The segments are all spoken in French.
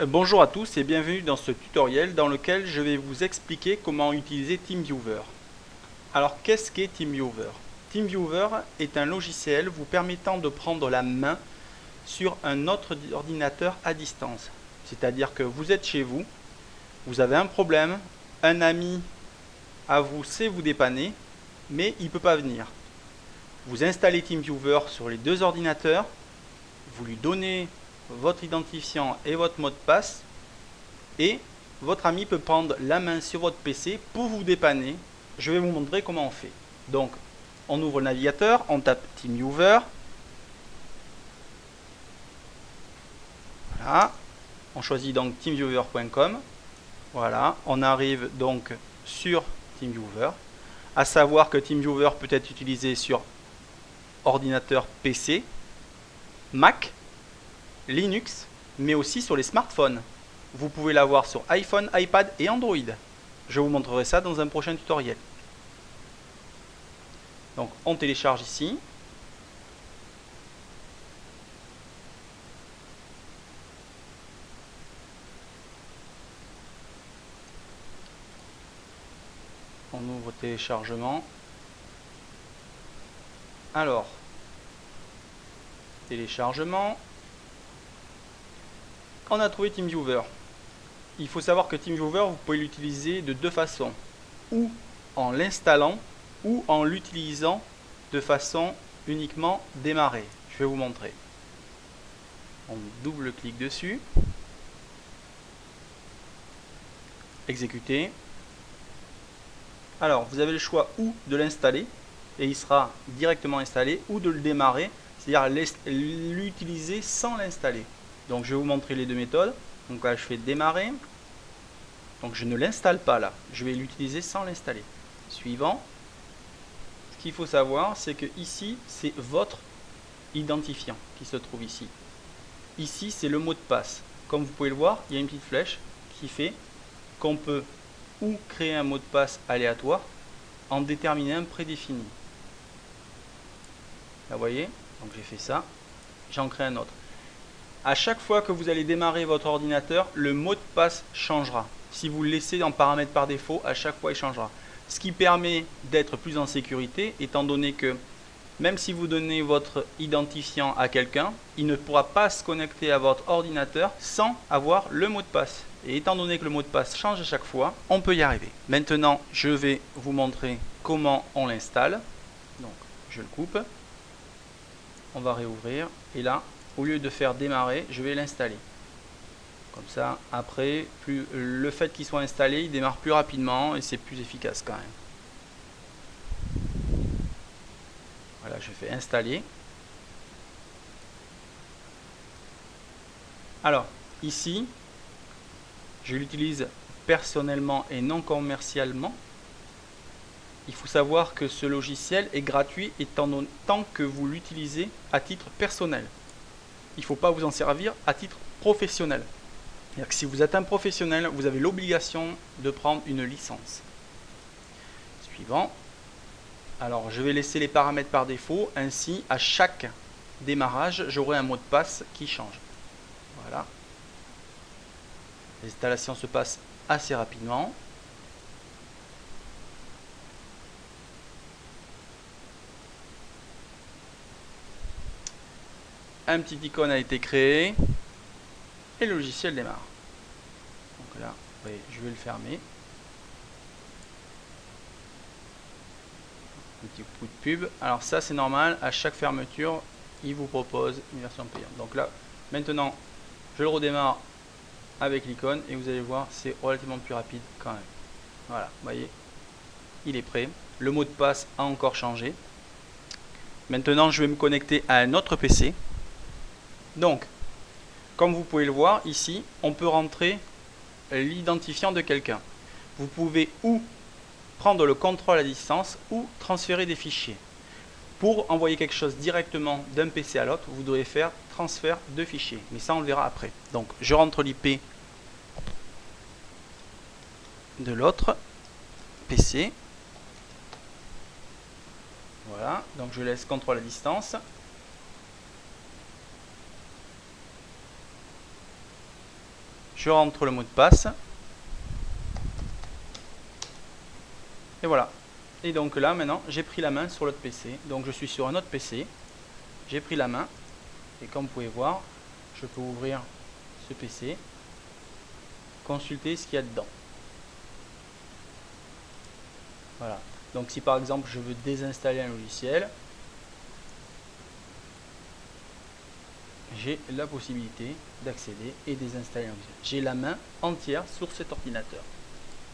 Bonjour à tous et bienvenue dans ce tutoriel dans lequel je vais vous expliquer comment utiliser TeamViewer. Alors qu'est-ce qu'est TeamViewer? TeamViewer est un logiciel vous permettant de prendre la main sur un autre ordinateur à distance. C'est-à-dire que vous êtes chez vous, vous avez un problème, un ami à vous sait vous dépanner, mais il ne peut pas venir. Vous installez TeamViewer sur les deux ordinateurs, vous lui donnez votre identifiant et votre mot de passe et votre ami peut prendre la main sur votre PC pour vous dépanner. Je vais vous montrer comment on fait. Donc on ouvre le navigateur, on tape TeamViewer. Voilà. On choisit donc teamviewer.com. Voilà, on arrive donc sur TeamViewer. À savoir que TeamViewer peut être utilisé sur ordinateur PC, Mac, Linux, mais aussi sur les smartphones. Vous pouvez l'avoir sur iPhone, iPad et Android. Je vous montrerai ça dans un prochain tutoriel. Donc on télécharge ici. On ouvre téléchargement. Alors, téléchargement. On a trouvé TeamViewer. Il faut savoir que TeamViewer, vous pouvez l'utiliser de deux façons. Ou en l'installant, ou en l'utilisant de façon uniquement démarrée. Je vais vous montrer. On double-clique dessus. Exécuter. Alors, vous avez le choix ou de l'installer, et il sera directement installé, ou de le démarrer, c'est-à-dire l'utiliser sans l'installer. Donc, je vais vous montrer les deux méthodes. Donc là, je fais démarrer. Donc, je ne l'installe pas là. Je vais l'utiliser sans l'installer. Suivant. Ce qu'il faut savoir, c'est que ici, c'est votre identifiant qui se trouve ici. Ici, c'est le mot de passe. Comme vous pouvez le voir, il y a une petite flèche qui fait qu'on peut ou créer un mot de passe aléatoire, en déterminer un prédéfini. Là, vous voyez, donc j'ai fait ça, j'en crée un autre. À chaque fois que vous allez démarrer votre ordinateur, le mot de passe changera. Si vous le laissez en paramètre par défaut, à chaque fois il changera. Ce qui permet d'être plus en sécurité, étant donné que même si vous donnez votre identifiant à quelqu'un, il ne pourra pas se connecter à votre ordinateur sans avoir le mot de passe. Et étant donné que le mot de passe change à chaque fois, on peut y arriver. Maintenant, je vais vous montrer comment on l'installe. Donc, je le coupe. On va réouvrir. Et là, au lieu de faire démarrer, je vais l'installer. Comme ça, après, le fait qu'il soit installé, il démarre plus rapidement et c'est plus efficace quand même. Voilà, je fais installer. Alors, ici, je l'utilise personnellement et non commercialement. Il faut savoir que ce logiciel est gratuit tant que vous l'utilisez à titre personnel. Il ne faut pas vous en servir à titre professionnel. C'est-à-dire que si vous êtes un professionnel, vous avez l'obligation de prendre une licence. Suivant. Alors, je vais laisser les paramètres par défaut. Ainsi, à chaque démarrage, j'aurai un mot de passe qui change. Voilà. L'installation se passe assez rapidement. Un petit icône a été créé et le logiciel démarre. Donc là, oui, je vais le fermer. Un petit coup de pub. Alors ça, c'est normal. À chaque fermeture, il vous propose une version payante. Donc là, maintenant, je le redémarre avec l'icône et vous allez voir, c'est relativement plus rapide quand même. Voilà, vous voyez, il est prêt. Le mot de passe a encore changé. Maintenant, je vais me connecter à un autre PC. Donc, comme vous pouvez le voir ici, on peut rentrer l'identifiant de quelqu'un. Vous pouvez ou prendre le contrôle à distance ou transférer des fichiers. Pour envoyer quelque chose directement d'un PC à l'autre, vous devrez faire transfert de fichiers. Mais ça, on le verra après. Donc, je rentre l'IP de l'autre PC. Voilà. Donc, je laisse contrôle à distance. je rentre le mot de passe. Et voilà. Et donc là, maintenant, j'ai pris la main sur l'autre PC. Donc je suis sur un autre PC. J'ai pris la main. Et comme vous pouvez voir, je peux ouvrir ce PC. Consulter ce qu'il y a dedans. Voilà. Donc si par exemple je veux désinstaller un logiciel, j'ai la possibilité d'accéder et désinstaller un logiciel. J'ai la main entière sur cet ordinateur.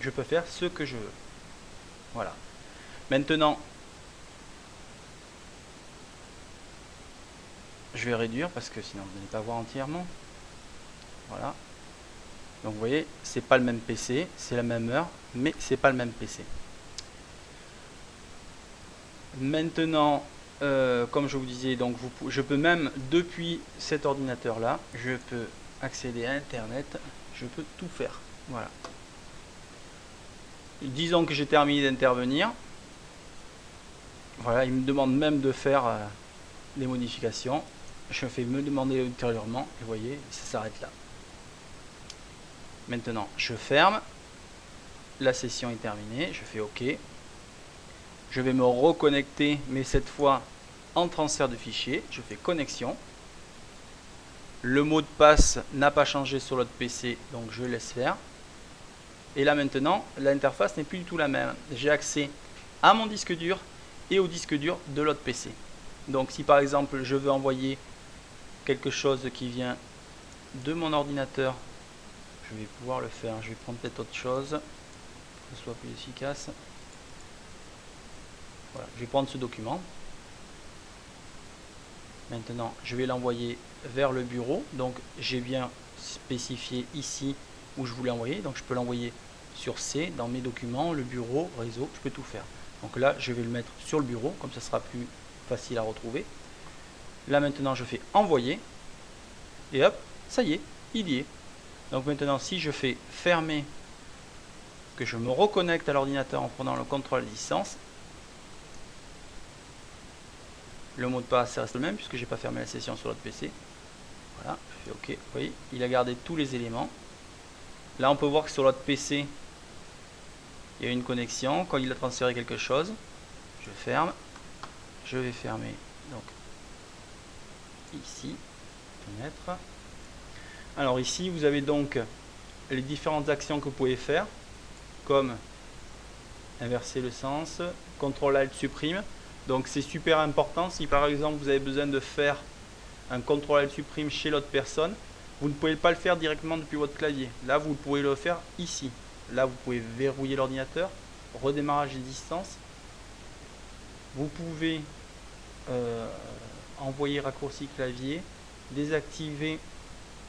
Je peux faire ce que je veux. Voilà. Maintenant, je vais réduire parce que sinon vous n'allez pas voir entièrement. Voilà. Donc vous voyez, c'est pas le même PC, c'est la même heure, mais c'est pas le même PC. Maintenant, comme je vous disais, donc je peux même depuis cet ordinateur là, je peux accéder à Internet, je peux tout faire. Voilà. Disons que j'ai terminé d'intervenir. Voilà, il me demande même de faire les modifications. Je fais me demander ultérieurement et vous voyez, ça s'arrête là. Maintenant, je ferme. La session est terminée. Je fais OK. Je vais me reconnecter, mais cette fois en transfert de fichiers. Je fais connexion. Le mot de passe n'a pas changé sur l'autre PC, donc je laisse faire. Et là maintenant, l'interface n'est plus du tout la même. J'ai accès à mon disque dur et au disque dur de l'autre PC. Donc si par exemple je veux envoyer quelque chose qui vient de mon ordinateur, je vais pouvoir le faire. Je vais prendre peut-être autre chose, que ce soit plus efficace. Voilà, je vais prendre ce document. Maintenant, je vais l'envoyer vers le bureau. Donc j'ai bien spécifié ici où je voulais envoyer. Donc je peux l'envoyer sur C, dans mes documents, le bureau, réseau, je peux tout faire. Donc là, je vais le mettre sur le bureau, comme ça sera plus facile à retrouver. Là maintenant, je fais envoyer. Et hop, ça y est, il y est. Donc maintenant, si je fais fermer, que je me reconnecte à l'ordinateur en prenant le contrôle à distance, le mot de passe reste le même puisque j'ai pas fermé la session sur l'autre PC. Voilà, je fais OK. Vous voyez, il a gardé tous les éléments. Là, on peut voir que sur l'autre PC, il y a une connexion. Quand il a transféré quelque chose, je ferme. Je vais fermer. Donc, ici, fenêtre. Alors ici, vous avez donc les différentes actions que vous pouvez faire, comme inverser le sens, CTRL ALT supprime. Donc c'est super important. Si par exemple vous avez besoin de faire un CTRL ALT supprime chez l'autre personne, vous ne pouvez pas le faire directement depuis votre clavier. Là, vous pouvez le faire ici. Là, vous pouvez verrouiller l'ordinateur, redémarrage à distance. Vous pouvez envoyer raccourci clavier, désactiver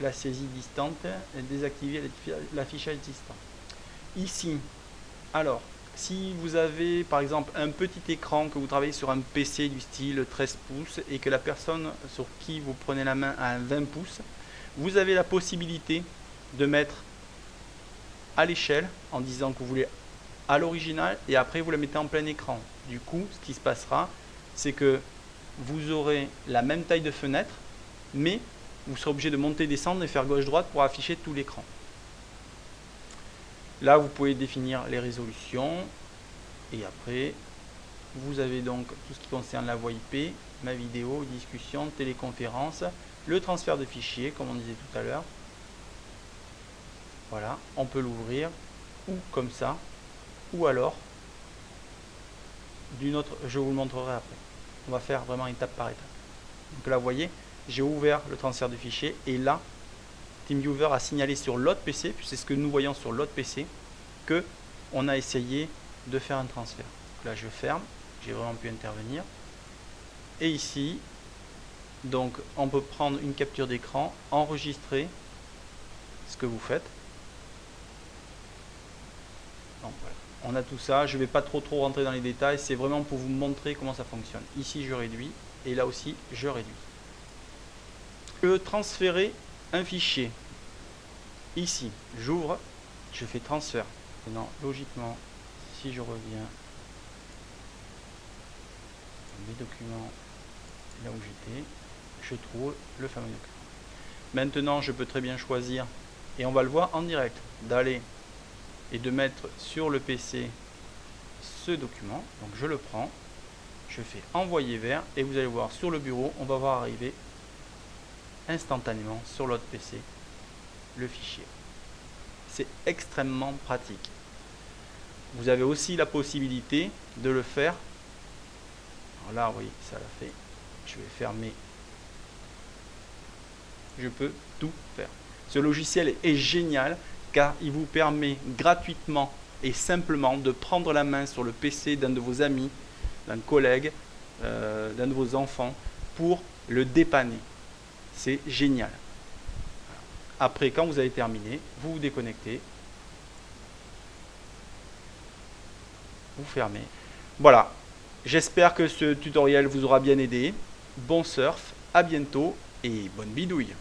la saisie distante et désactiver l'affichage distant. Ici, alors, si vous avez par exemple un petit écran, que vous travaillez sur un PC du style 13 pouces et que la personne sur qui vous prenez la main a un 20 pouces, vous avez la possibilité de mettre à l'échelle en disant que vous voulez à l'original et après vous la mettez en plein écran. Du coup, ce qui se passera, c'est que vous aurez la même taille de fenêtre, mais vous serez obligé de monter, descendre et faire gauche-droite pour afficher tout l'écran. Là, vous pouvez définir les résolutions et après, vous avez donc tout ce qui concerne la voix IP, ma vidéo, discussion, téléconférence, le transfert de fichiers, comme on disait tout à l'heure. Voilà, on peut l'ouvrir ou comme ça, ou alors d'une autre, je vous le montrerai après. On va faire vraiment étape par étape. Donc là, vous voyez, j'ai ouvert le transfert de fichiers et là, TeamViewer a signalé sur l'autre PC, puis c'est ce que nous voyons sur l'autre PC, que on a essayé de faire un transfert. Donc là, je ferme, j'ai vraiment pu intervenir. Et ici, donc, on peut prendre une capture d'écran, enregistrer ce que vous faites. Donc, voilà. On a tout ça, je ne vais pas trop rentrer dans les détails, c'est vraiment pour vous montrer comment ça fonctionne. Ici, je réduis, et là aussi, je réduis. Je veux transférer un fichier. Ici, j'ouvre, je fais transfert. Maintenant, logiquement, si je reviens dans mes documents, là où j'étais, je trouve le fameux document. Maintenant, je peux très bien choisir Et on va le voir en direct, d'aller et de mettre sur le PC ce document. Donc je le prends, je fais envoyer vers et vous allez voir sur le bureau, on va voir arriver instantanément sur l'autre PC le fichier. C'est extrêmement pratique. Vous avez aussi la possibilité de le faire. Alors là, vous voyez, ça l'a fait. Je vais fermer. Je peux tout faire. Ce logiciel est génial car il vous permet gratuitement et simplement de prendre la main sur le PC d'un de vos amis, d'un collègue, d'un de vos enfants pour le dépanner. C'est génial. Après, quand vous avez terminé, vous vous déconnectez. Vous fermez. Voilà. J'espère que ce tutoriel vous aura bien aidé. Bon surf, à bientôt et bonne bidouille.